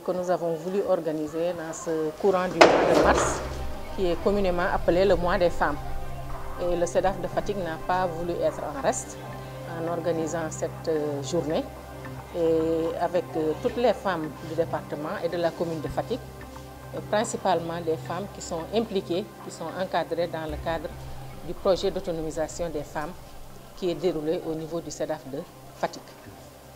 que nous avons voulu organiser dans ce courant du mois de mars, qui est communément appelé le mois des femmes. Et le CEDAF de Fatick n'a pas voulu être en reste en organisant cette journée, et avec toutes les femmes du département et de la commune de Fatick, et principalement des femmes qui sont impliquées, qui sont encadrées dans le cadre du projet d'autonomisation des femmes qui est déroulé au niveau du CEDAF de Fatick.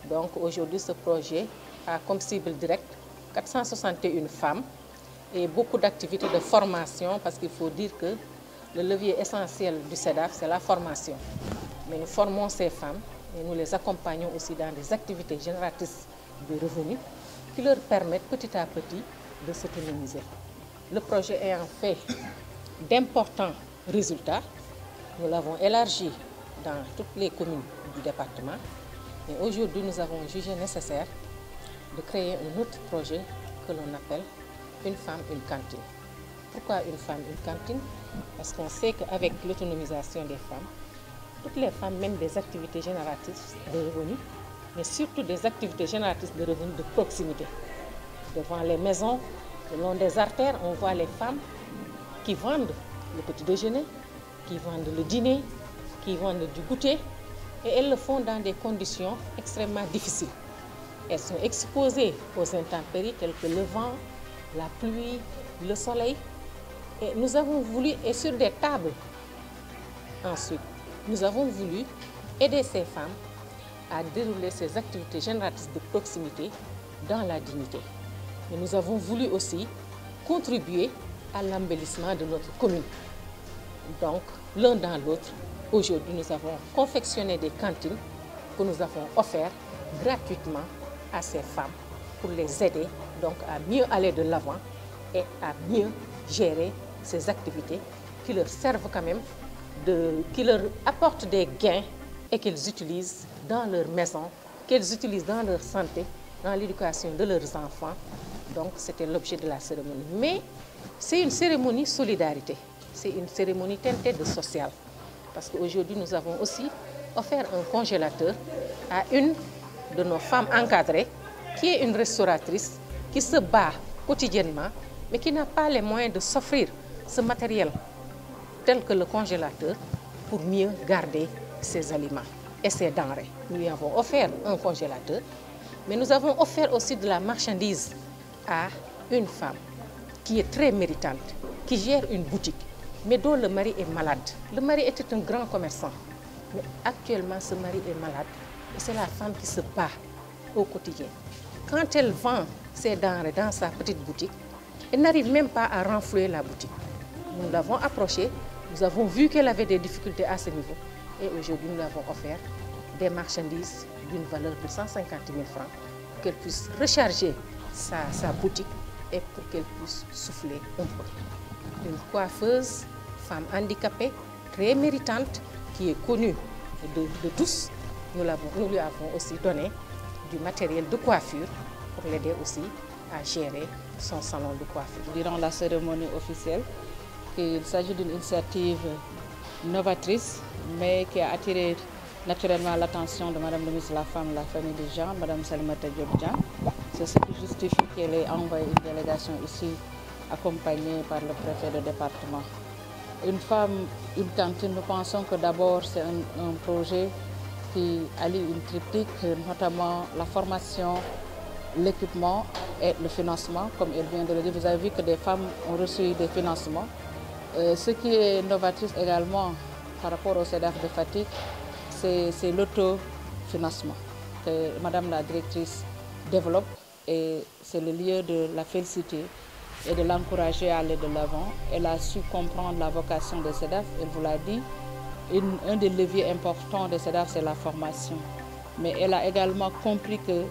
Donc aujourd'hui, ce projet a comme cible directe 461 femmes et beaucoup d'activités de formation, parce qu'il faut dire que le levier essentiel du CEDAF, c'est la formation. Mais nous formons ces femmes et nous les accompagnons aussi dans des activités génératrices de revenus qui leur permettent petit à petit de s'autonomiser. Le projet ayant fait d'importants résultats, nous l'avons élargi dans toutes les communes du département. Et aujourd'hui, nous avons jugé nécessaire de créer un autre projet que l'on appelle Une femme, une cantine. Pourquoi une femme, une cantine? Parce qu'on sait qu'avec l'autonomisation des femmes, toutes les femmes mènent des activités génératrices de revenus, mais surtout des activités génératrices de revenus de proximité. Devant les maisons, le long des artères, on voit les femmes qui vendent le petit déjeuner, qui vendent le dîner, qui vendent du goûter, et elles le font dans des conditions extrêmement difficiles. Elles sont exposées aux intempéries telles que le vent, la pluie, le soleil. Et nous avons voulu, et sur des tables ensuite, nous avons voulu aider ces femmes à dérouler ces activités génératrices de proximité dans la dignité. Mais nous avons voulu aussi contribuer à l'embellissement de notre commune. Donc, l'un dans l'autre, aujourd'hui, nous avons confectionné des cantines que nous avons offertes gratuitement à ces femmes pour les aider donc à mieux aller de l'avant et à mieux gérer ces activités qui leur servent quand même, qui leur apportent des gains et qu'elles utilisent dans leur maison, qu'elles utilisent dans leur santé, dans l'éducation de leurs enfants. Donc c'était l'objet de la cérémonie. Mais c'est une cérémonie solidarité, c'est une cérémonie teintée de social. Parce qu'aujourd'hui, nous avons aussi offert un congélateur à une de nos femmes encadrées, qui est une restauratrice, qui se bat quotidiennement, mais qui n'a pas les moyens de s'offrir ce matériel tel que le congélateur pour mieux garder ses aliments et ses denrées. Nous lui avons offert un congélateur, mais nous avons offert aussi de la marchandise à une femme qui est très méritante, qui gère une boutique, mais dont le mari est malade. Le mari était un grand commerçant, mais actuellement ce mari est malade et c'est la femme qui se bat au quotidien. Quand elle vend ses denrées dans sa petite boutique, elle n'arrive même pas à renflouer la boutique. Nous l'avons approchée, nous avons vu qu'elle avait des difficultés à ce niveau et aujourd'hui nous lui avons offert des marchandises d'une valeur de 150 000 francs pour qu'elle puisse recharger sa boutique et pour qu'elle puisse souffler un peu. Une coiffeuse, femme handicapée, très méritante, qui est connue de tous. Nous lui avons aussi donné du matériel de coiffure pour l'aider aussi à gérer son salon de coiffure. Durant la cérémonie officielle, qu'il s'agit d'une initiative novatrice, mais qui a attiré naturellement l'attention de Madame le ministre de la Femme et de la Famille des gens, Madame Salimata Diop Dieng. C'est ce qui justifie qu'elle ait envoyé une délégation ici, accompagnée par le préfet de département. Une femme, une cantine, nous pensons que d'abord c'est un projet qui allie une triptyque, notamment la formation, l'équipement et le financement, comme elle vient de le dire. Vous avez vu que des femmes ont reçu des financements. Ce qui est novatrice également par rapport au CEDAF de Fatick, c'est l'autofinancement que Madame la directrice développe, et c'est le lieu de la féliciter et de l'encourager à aller de l'avant. Elle a su comprendre la vocation de CEDAF, elle vous l'a dit. Un des leviers importants de CEDAF, c'est la formation. Mais elle a également compris que,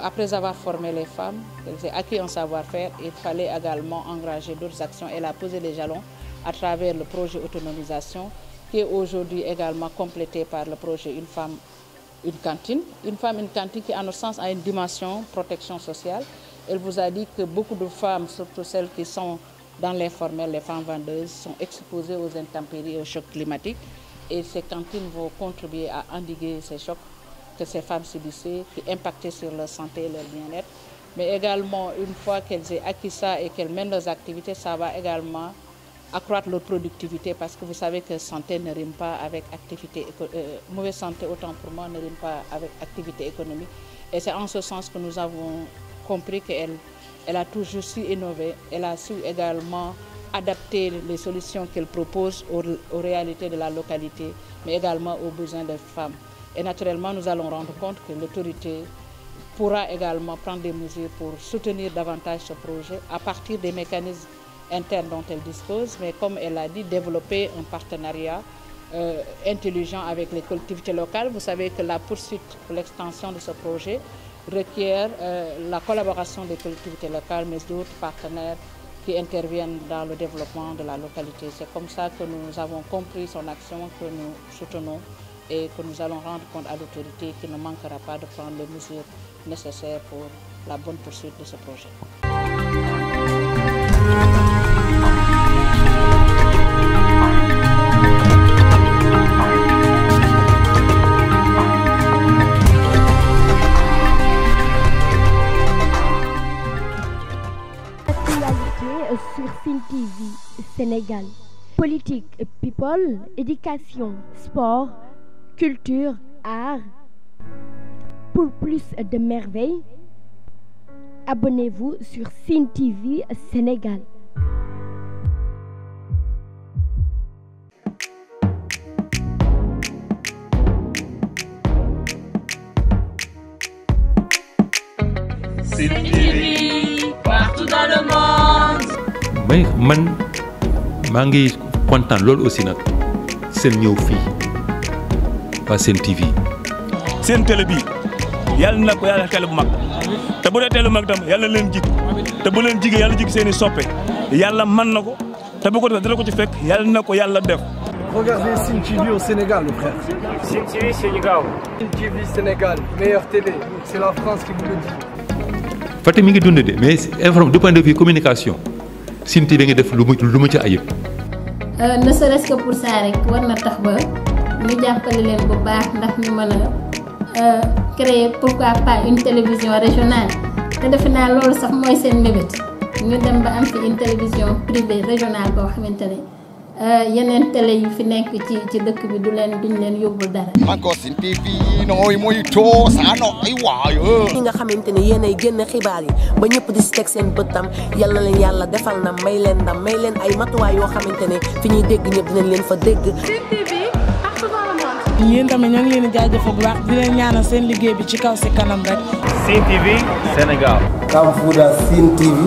après avoir formé les femmes, elle s'est acquis un savoir-faire, il fallait également engager d'autres actions. Elle a posé les jalons à travers le projet autonomisation, qui est aujourd'hui également complété par le projet Une femme, une cantine. Une femme, une cantine qui, à notre sens, a une dimension protection sociale. Elle vous a dit que beaucoup de femmes, surtout celles qui sont dans l'informel, les femmes vendeuses, sont exposées aux intempéries et aux chocs climatiques. Et ces cantines vont contribuer à endiguer ces chocs que ces femmes subissaient, qui impactaient sur leur santé et leur bien-être. mais également une fois qu'elles aient acquis ça et qu'elles mènent leurs activités, ça va également accroître leur productivité, parce que vous savez que santé ne rime pas avec activité, mauvaise santé autant pour moi ne rime pas avec activité économique. Et c'est en ce sens que nous avons compris qu'elle a toujours su innover, elle a su également adapter les solutions qu'elle propose aux réalités de la localité, mais également aux besoins des femmes. Et naturellement, nous allons rendre compte que l'autorité pourra également prendre des mesures pour soutenir davantage ce projet à partir des mécanismes internes dont elle dispose, mais comme elle a dit, développer un partenariat intelligent avec les collectivités locales. Vous savez que la poursuite pour l'extension de ce projet requiert la collaboration des collectivités locales, mais d'autres partenaires qui interviennent dans le développement de la localité. C'est comme ça que nous avons compris son action, que nous soutenons et que nous allons rendre compte à l'autorité qui ne manquera pas de prendre les mesures nécessaires pour la bonne poursuite de ce projet. Sur Sen TV Sénégal. Politique, people, éducation, sport, culture, art. Pour plus de merveilles, abonnez-vous sur Sen TV Sénégal. Sen TV, partout dans le monde. mais man maa ngi kontaan loolu aussi nag seen ñëw fii waa Sen TV. seen télé bi yàlla na ko yàlla télé bu mag te bu dee télé bu mag tam yàlla leen jig te bu leen jigee yàlla jig seen i soppe yàlla mën na ko te bu ko defee dina ko ci fekk yàlla na ko yàlla def. Regardez Sen TV au Sénégal, mon frère. Sen TV Sénégal. Sen TV Sénégal, meilleure télé. C'est la France qui vous le dit. Fatick mi ngi dund de mais du point de vue communication Sen TV nga def lu mu ci ayib. ne serait-ce que pour ça rek war na tax ba ñu jàppale leen bu baax ndax ñu mën a créer pourquoi pas une télévision régionale te defe naa loolu sax mooy seen mbébét ñu dem ba am fi une télévision privée régionale boo xamante ne yeneen télé yu fi nekk ci dëkk bi duñ leen yóbbul dara. encore Sen TV nooy mooy too saano ay waayo. ñi nga xamante ne yéenay génn xibaar yi ba ñëpp di si teg seen bëtam yal na leen yàlla defal na may leen ndam may leen ay matuwaay yoo xamante ne fi ñuy dégg ñëpp dinañ leen fa dégg. Sen TV partout dans le monde. yéen tamit ñoo ngi leen di jaajëfal bu baax di leen ñaanal seen liggéey bi ci kaw si kanam rek. Sen TV Sénégal. Kamfuda Sen TV.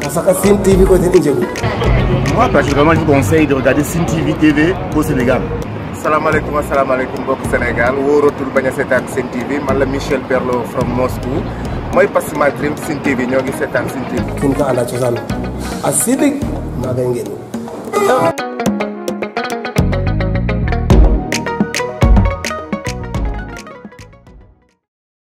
Parce que Sen TV côté Ndjegu. Moi, particulièrement, je vous conseille de regarder Sen TV au Sénégal. Assalamualaikum mbokk Sénégal wóoratul bañ a seetaan Sen TV man la Michel Perlo from Moscou mooy Pass My Dream Sen TV ñoo ngi seetaan Sen TV. kin ka ala cosaan a sidik maa ngay ngeen